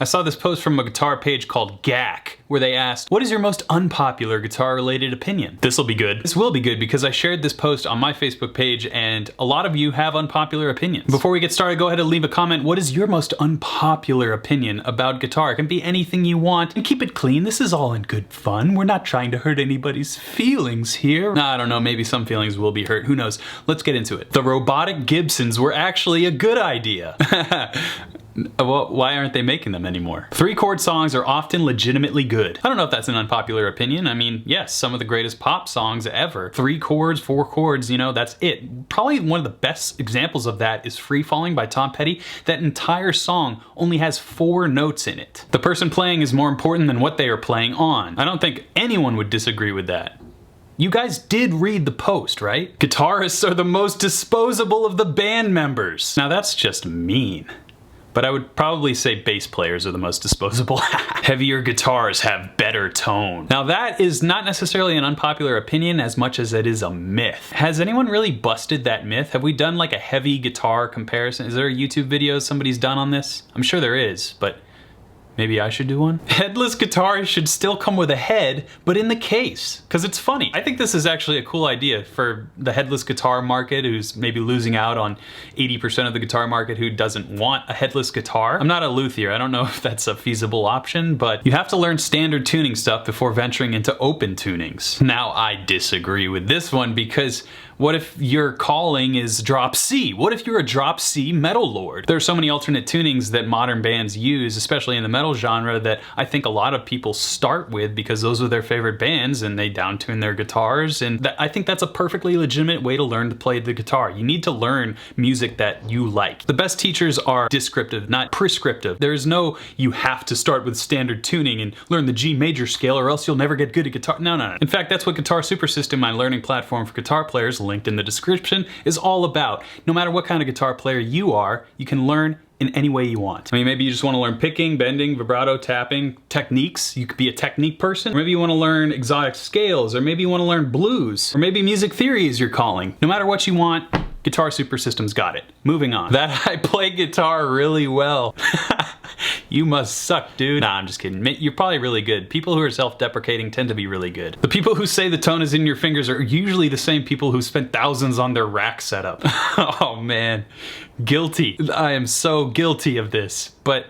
I saw this post from a guitar page called GAC, where they asked, what is your most unpopular guitar-related opinion? This'll be good. This will be good because I shared this post on my Facebook page and a lot of you have unpopular opinions. Before we get started, go ahead and leave a comment. What is your most unpopular opinion about guitar? It can be anything you want. And keep it clean. This is all in good fun. We're not trying to hurt anybody's feelings here. I don't know, maybe some feelings will be hurt. Who knows? Let's get into it. The robotic Gibsons were actually a good idea. Well, why aren't they making them anymore? 3-chord songs are often legitimately good. I don't know if that's an unpopular opinion. I mean, yes, some of the greatest pop songs ever. 3 chords, 4 chords, you know, that's it. Probably one of the best examples of that is Free Falling by Tom Petty. That entire song only has 4 notes in it. The person playing is more important than what they are playing on. I don't think anyone would disagree with that. You guys did read the post, right? Guitarists are the most disposable of the band members. Now that's just mean. But I would probably say bass players are the most disposable. Heavier guitars have better tone. Now that is not necessarily an unpopular opinion as much as it is a myth. Has anyone really busted that myth? Have we done like a heavy guitar comparison? Is there a YouTube video somebody's done on this? I'm sure there is, but maybe I should do one? Headless guitars should still come with a head, but in the case, because it's funny. I think this is actually a cool idea for the headless guitar market who's maybe losing out on 80% of the guitar market who doesn't want a headless guitar. I'm not a luthier, I don't know if that's a feasible option, but you have to learn standard tuning stuff before venturing into open tunings. Now I disagree with this one because what if your calling is drop C? What if you're a drop C metal lord? There are so many alternate tunings that modern bands use, especially in the metal genre, that I think a lot of people start with because those are their favorite bands and they down-tune their guitars, and I think that's a perfectly legitimate way to learn to play the guitar. You need to learn music that you like. The best teachers are descriptive, not prescriptive. There's no, you have to start with standard tuning and learn the G major scale or else you'll never get good at guitar. No, no, no. In fact, that's what Guitar Super System, my learning platform for guitar players, linked in the description, is all about. No matter what kind of guitar player you are, you can learn in any way you want. I mean, maybe you just want to learn picking, bending, vibrato, tapping, techniques. You could be a technique person. Or maybe you want to learn exotic scales, or maybe you want to learn blues, or maybe music theory is your calling. No matter what you want, Guitar Super System's got it. Moving on. That I play guitar really well. You must suck, dude. Nah, I'm just kidding. You're probably really good. People who are self-deprecating tend to be really good. The people who say the tone is in your fingers are usually the same people who spent thousands on their rack setup. Oh man, guilty. I am so guilty of this. But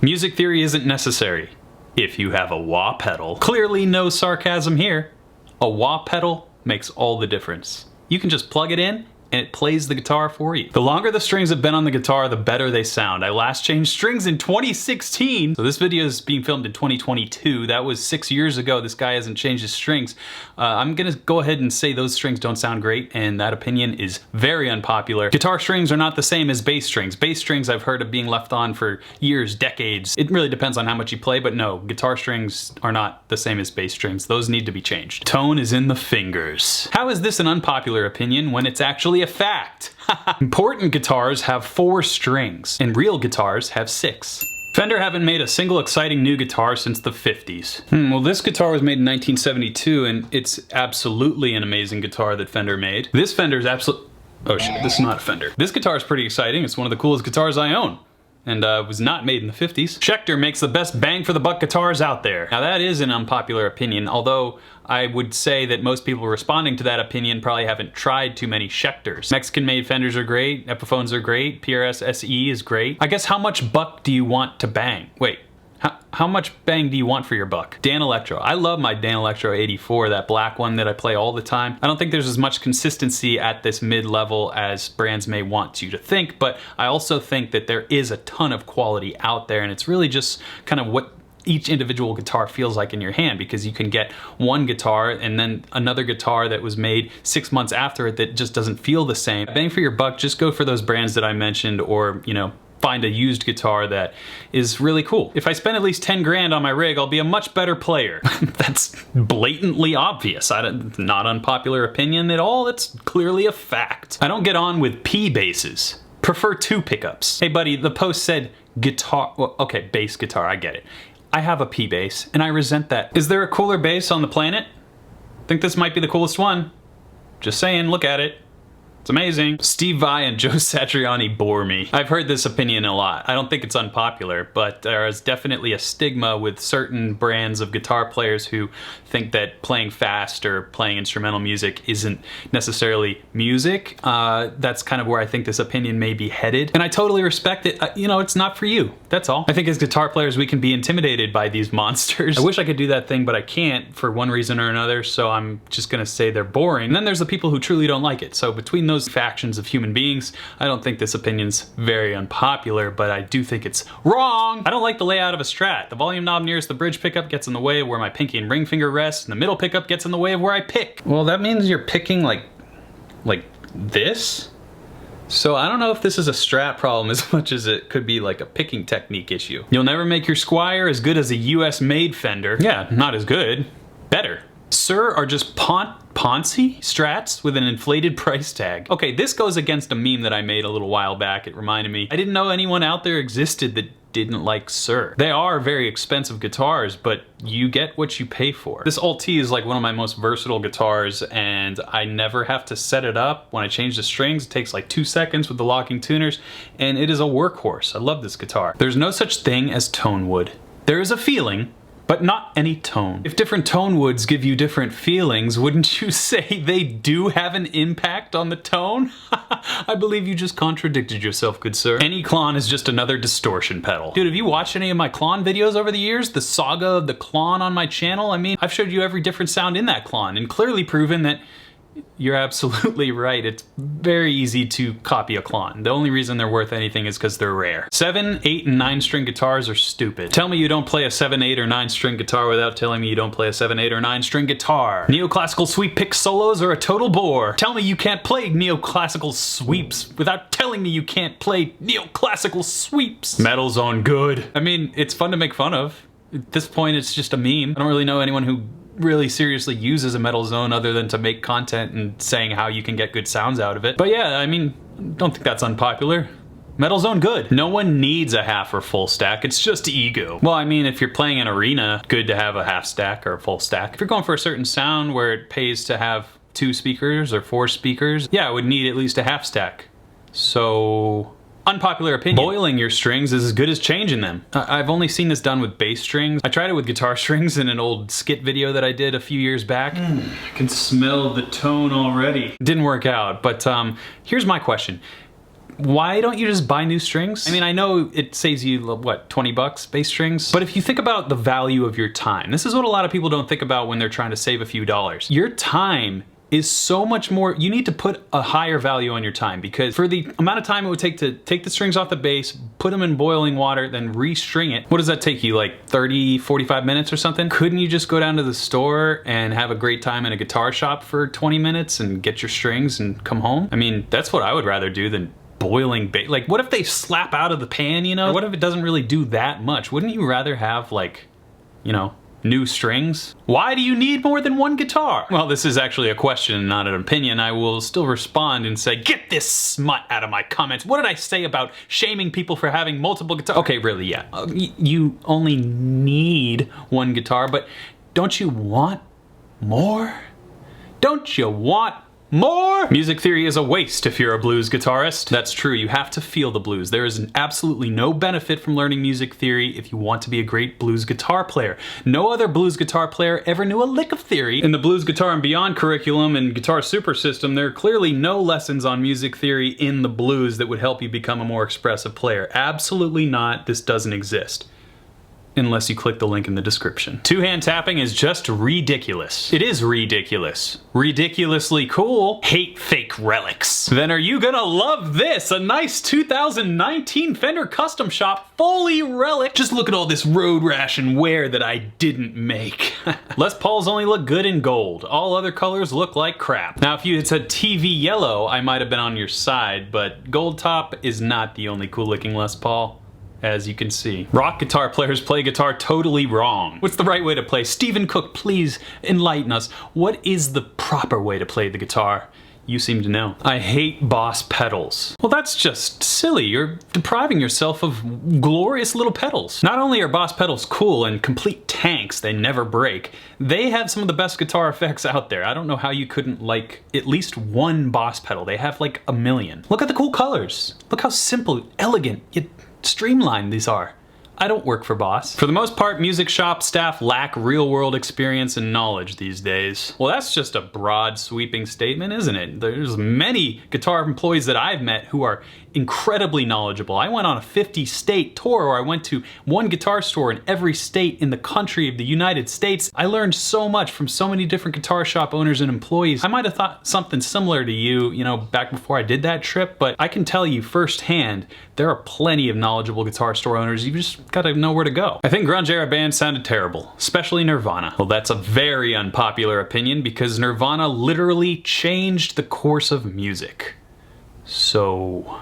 music theory isn't necessary if you have a wah pedal. Clearly no sarcasm here. A wah pedal makes all the difference. You can just plug it in and it plays the guitar for you. The longer the strings have been on the guitar, the better they sound. I last changed strings in 2016. So this video is being filmed in 2022. That was 6 years ago. This guy hasn't changed his strings. I'm gonna go ahead and say those strings don't sound great, and that opinion is very unpopular. Guitar strings are not the same as bass strings. Bass strings I've heard of being left on for years, decades. It really depends on how much you play, but no, guitar strings are not the same as bass strings. Those need to be changed. Tone is in the fingers. How is this an unpopular opinion when it's actually a fact? Important guitars have 4 strings, and real guitars have 6. Fender haven't made a single exciting new guitar since the 50s. Well, this guitar was made in 1972, and it's absolutely an amazing guitar that Fender made. This Fender is oh shit, this is not a Fender. This guitar is pretty exciting. It's one of the coolest guitars I own. And was not made in the 50s. Schecter makes the best bang for the buck guitars out there. Now that is an unpopular opinion, although I would say that most people responding to that opinion probably haven't tried too many Schecters. Mexican-made Fenders are great, Epiphones are great, PRS SE is great. I guess how much buck do you want to bang? Wait. How much bang do you want for your buck? Dan Electro. I love my Dan Electro 84, that black one that I play all the time. I don't think there's as much consistency at this mid-level as brands may want you to think, but I also think that there is a ton of quality out there, and it's really just kind of what each individual guitar feels like in your hand, because you can get one guitar and then another guitar that was made 6 months after it that just doesn't feel the same. Bang for your buck, just go for those brands that I mentioned, or, you know, find a used guitar that is really cool. If I spend at least 10 grand on my rig, I'll be a much better player. That's blatantly obvious. Not unpopular opinion at all. It's clearly a fact. I don't get on with P basses. Prefer 2 pickups. Hey buddy, the post said guitar, well, okay, bass guitar, I get it. I have a P bass and I resent that. Is there a cooler bass on the planet? I think this might be the coolest one. Just saying, look at it. It's amazing. Steve Vai and Joe Satriani bore me. I've heard this opinion a lot. I don't think it's unpopular, but there is definitely a stigma with certain brands of guitar players who think that playing fast or playing instrumental music isn't necessarily music. That's kind of where I think this opinion may be headed. And I totally respect it. You know, it's not for you. That's all. I think as guitar players, we can be intimidated by these monsters. I wish I could do that thing, but I can't for one reason or another, so I'm just gonna say they're boring. And then there's the people who truly don't like it. So between those factions of human beings, I don't think this opinion's very unpopular, but I do think it's wrong. I don't like the layout of a Strat. The volume knob nearest the bridge pickup gets in the way of where my pinky and ring finger rest, and the middle pickup gets in the way of where I pick. Well, that means you're picking like this? So I don't know if this is a Strat problem as much as it could be like a picking technique issue. You'll never make your Squier as good as a US made Fender. Yeah, not as good, better. Sir are just Ponzi Strats with an inflated price tag. Okay, this goes against a meme that I made a little while back. It reminded me, I didn't know anyone out there existed that didn't like Sir. They are very expensive guitars, but you get what you pay for. This Alt-T is like one of my most versatile guitars, and I never have to set it up. When I change the strings, it takes like 2 seconds with the locking tuners, and it is a workhorse. I love this guitar. There's no such thing as tone wood. There is a feeling, but not any tone. If different tone woods give you different feelings, wouldn't you say they do have an impact on the tone? I believe you just contradicted yourself, good sir. Any Klon is just another distortion pedal. Dude, have you watched any of my Klon videos over the years? The saga of the Klon on my channel? I mean, I've showed you every different sound in that Klon and clearly proven that you're absolutely right. It's very easy to copy a Klon. The only reason they're worth anything is because they're rare. 7, 8, and 9 string guitars are stupid. Tell me you don't play a 7, 8, or 9 string guitar without telling me you don't play a 7, 8, or 9 string guitar. Neoclassical sweep pick solos are a total bore. Tell me you can't play neoclassical sweeps without telling me you can't play neoclassical sweeps. Metal's on good. I mean, it's fun to make fun of. At this point, it's just a meme. I don't really know anyone who really seriously uses a metal zone other than to make content and saying how you can get good sounds out of it. But yeah, I mean, don't think that's unpopular. Metal zone good. No one needs a half or full stack, it's just ego. Well, I mean, if you're playing an arena, good to have a half stack or a full stack. If you're going for a certain sound where it pays to have 2 speakers or 4 speakers, yeah, it would need at least a half stack. So, unpopular opinion. Boiling your strings is as good as changing them. I've only seen this done with bass strings. I tried it with guitar strings in an old skit video that I did a few years back. I can smell the tone already. Didn't work out, but here's my question. Why don't you just buy new strings? I mean, I know it saves you, what, 20 bucks, bass strings? But if you think about the value of your time, this is what a lot of people don't think about when they're trying to save a few dollars. Your time is so much more. You need to put a higher value on your time, because for the amount of time it would take to take the strings off the bass, put them in boiling water, then restring it, what does that take you, like 30, 45 minutes or something? Couldn't you just go down to the store and have a great time in a guitar shop for 20 minutes and get your strings and come home? I mean, that's what I would rather do than boiling bass. Like, what if they slap out of the pan, you know? Or what if it doesn't really do that much? Wouldn't you rather have, like, you know, new strings? Why do you need more than one guitar? Well, this is actually a question, not an opinion. I will still respond and say, get this smut out of my comments. What did I say about shaming people for having multiple guitars? Okay, really, yeah. You only need one guitar, but don't you want more? Don't you want more? Music theory is a waste if you're a blues guitarist. That's true, you have to feel the blues. There is absolutely no benefit from learning music theory if you want to be a great blues guitar player. No other blues guitar player ever knew a lick of theory. In the Blues Guitar and Beyond curriculum and Guitar Super System, there are clearly no lessons on music theory in the blues that would help you become a more expressive player. Absolutely not, this doesn't exist. Unless you click the link in the description. Two-hand tapping is just ridiculous. It is ridiculous. Ridiculously cool. Hate fake relics. Then are you gonna love this? A nice 2019 Fender Custom Shop fully relic. Just look at all this road rash and wear that I didn't make. Les Pauls only look good in gold. All other colors look like crap. Now if you had said TV yellow, I might have been on your side, but gold top is not the only cool looking Les Paul, as you can see. Rock guitar players play guitar totally wrong. What's the right way to play? Stephen Cook, please enlighten us. What is the proper way to play the guitar? You seem to know. I hate Boss pedals. Well, that's just silly. You're depriving yourself of glorious little pedals. Not only are Boss pedals cool and complete tanks, they never break, they have some of the best guitar effects out there. I don't know how you couldn't like at least one Boss pedal. They have like a million. Look at the cool colors. Look how simple, elegant, yet streamlined these are. I don't work for Boss. For the most part, music shop staff lack real-world experience and knowledge these days. Well, that's just a broad, sweeping statement, isn't it? There's many guitar employees that I've met who are incredibly knowledgeable. I went on a 50-state tour where I went to one guitar store in every state in the country of the United States. I learned so much from so many different guitar shop owners and employees. I might have thought something similar to you know, back before I did that trip, but I can tell you firsthand, there are plenty of knowledgeable guitar store owners. You just gotta know where to go. I think grunge era bands sounded terrible, especially Nirvana. Well, that's a very unpopular opinion because Nirvana literally changed the course of music. So,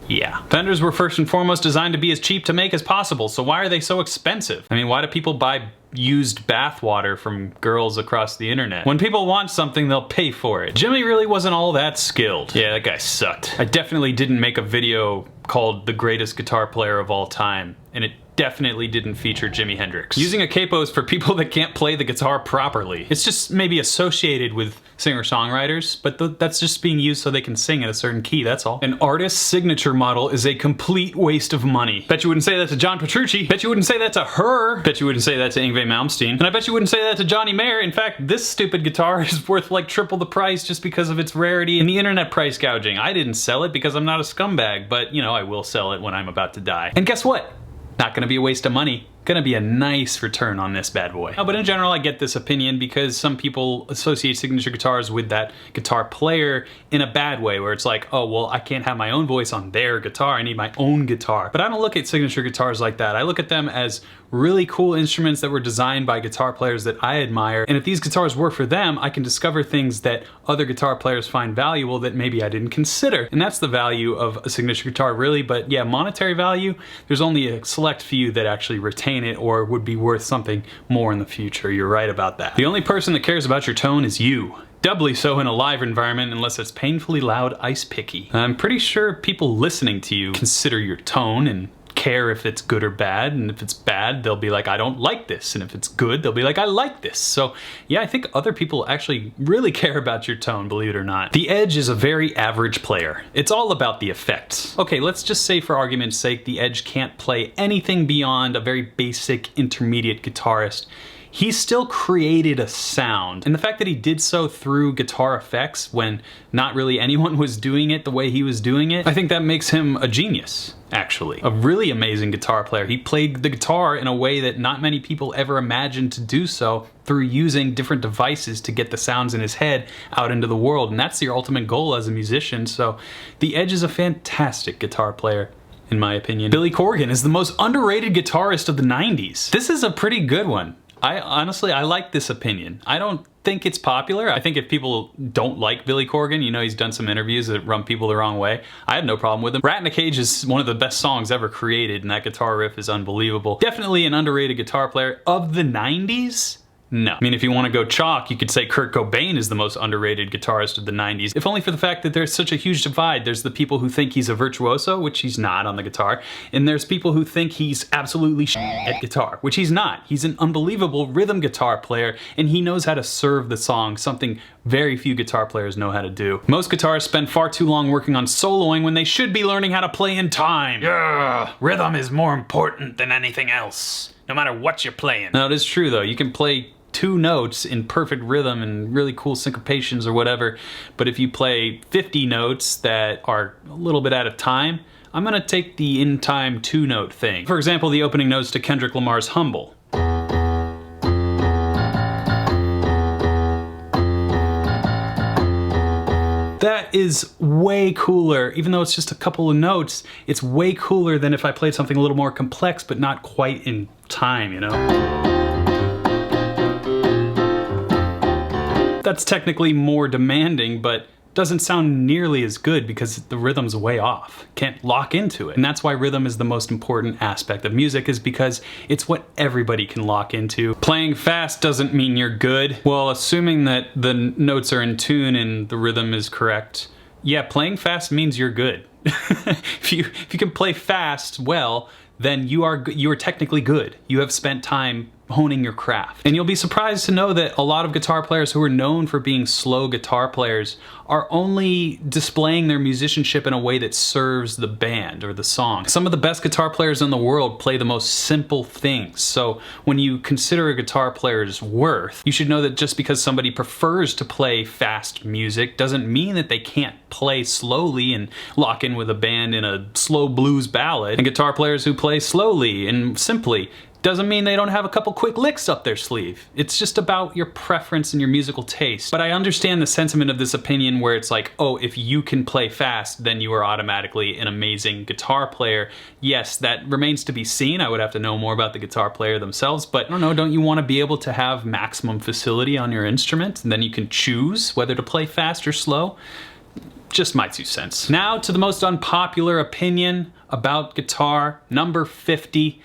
yeah. Fenders were first and foremost designed to be as cheap to make as possible, so why are they so expensive? I mean, why do people buy used bathwater from girls across the internet? When people want something, they'll pay for it. Jimmy really wasn't all that skilled. Yeah, that guy sucked. I definitely didn't make a video called The Greatest Guitar Player of All Time, and it definitely didn't feature Jimi Hendrix. Using a capo is for people that can't play the guitar properly. It's just maybe associated with singer-songwriters, but that's just being used so they can sing at a certain key, that's all. An artist's signature model is a complete waste of money. Bet you wouldn't say that to John Petrucci. Bet you wouldn't say that to her. Bet you wouldn't say that to Yngwie Malmsteen. And I bet you wouldn't say that to Johnny Mayer. In fact, this stupid guitar is worth like triple the price just because of its rarity and the internet price gouging. I didn't sell it because I'm not a scumbag, but you know, I will sell it when I'm about to die. And guess what? Not gonna be a waste of money. Gonna be a nice return on this bad boy. But in general, I get this opinion because some people associate signature guitars with that guitar player in a bad way, where it's like, oh, well, I can't have my own voice on their guitar, I need my own guitar. But I don't look at signature guitars like that. I look at them as really cool instruments that were designed by guitar players that I admire. And if these guitars work for them, I can discover things that other guitar players find valuable that maybe I didn't consider. And that's the value of a signature guitar, really. But yeah, monetary value, there's only a select few that actually retain it or would be worth something more in the future. You're right about that. The only person that cares about your tone is you. Doubly so in a live environment unless it's painfully loud ice picky. I'm pretty sure people listening to you consider your tone and care if it's good or bad, and if it's bad, they'll be like, I don't like this, and if it's good, they'll be like, I like this. So yeah, I think other people actually really care about your tone, believe it or not. The Edge is a very average player. It's all about the effects. Okay, let's just say for argument's sake, the Edge can't play anything beyond a very basic intermediate guitarist. He still created a sound. And the fact that he did so through guitar effects when not really anyone was doing it the way he was doing it, I think that makes him a genius, actually. A really amazing guitar player. He played the guitar in a way that not many people ever imagined to do so, through using different devices to get the sounds in his head out into the world. And that's your ultimate goal as a musician. So the Edge is a fantastic guitar player, in my opinion. Billy Corgan is the most underrated guitarist of the 90s. This is a pretty good one. Honestly, I like this opinion. I don't think it's popular. I think if people don't like Billy Corgan, you know, he's done some interviews that rub people the wrong way. I have no problem with him. Rat in a Cage is one of the best songs ever created, and that guitar riff is unbelievable. Definitely an underrated guitar player of the 90s. No. I mean, if you want to go chalk, you could say Kurt Cobain is the most underrated guitarist of the 90s, if only for the fact that there's such a huge divide. There's the people who think he's a virtuoso, which he's not on the guitar, and there's people who think he's absolutely at guitar, which he's not. He's an unbelievable rhythm guitar player, and he knows how to serve the song, something very few guitar players know how to do. Most guitarists spend far too long working on soloing when they should be learning how to play in time. Yeah, rhythm is more important than anything else, no matter what you're playing. Now, it is true though, you can play 2 notes in perfect rhythm and really cool syncopations or whatever, but if you play 50 notes that are a little bit out of time, I'm gonna take the in time 2-note thing. For example, the opening notes to Kendrick Lamar's Humble. That is way cooler. Even though it's just a couple of notes, it's way cooler than if I played something a little more complex but not quite in time, you know? That's technically more demanding, but doesn't sound nearly as good because the rhythm's way off. Can't lock into it. And that's why rhythm is the most important aspect of music, is because it's what everybody can lock into. Playing fast doesn't mean you're good. Well, assuming that the notes are in tune and the rhythm is correct, yeah, playing fast means you're good. If you can play fast well, then you are technically good. You have spent time honing your craft. And you'll be surprised to know that a lot of guitar players who are known for being slow guitar players are only displaying their musicianship in a way that serves the band or the song. Some of the best guitar players in the world play the most simple things. So when you consider a guitar player's worth, you should know that just because somebody prefers to play fast music doesn't mean that they can't play slowly and lock in with a band in a slow blues ballad. And guitar players who play slowly and simply doesn't mean they don't have a couple quick licks up their sleeve. It's just about your preference and your musical taste. But I understand the sentiment of this opinion where it's like, oh, if you can play fast, then you are automatically an amazing guitar player. Yes, that remains to be seen. I would have to know more about the guitar player themselves, but I don't know, don't you want to be able to have maximum facility on your instrument? And then you can choose whether to play fast or slow? Just my 2 cents. Now to the most unpopular opinion about guitar, number 50.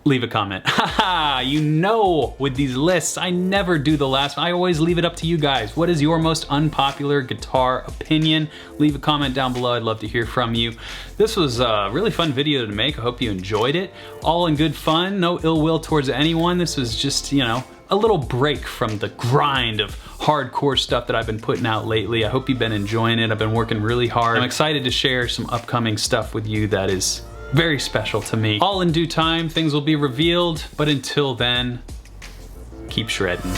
Leave a comment. Haha, you know, with these lists, I never do the last one. I always leave it up to you guys. What is your most unpopular guitar opinion? Leave a comment down below. I'd love to hear from you. This was a really fun video to make. I hope you enjoyed it. All in good fun, no ill will towards anyone. This was just, you know, a little break from the grind of hardcore stuff that I've been putting out lately. I hope you've been enjoying it. I've been working really hard. I'm excited to share some upcoming stuff with you that is very special to me. All in due time, things will be revealed, but until then, keep shredding.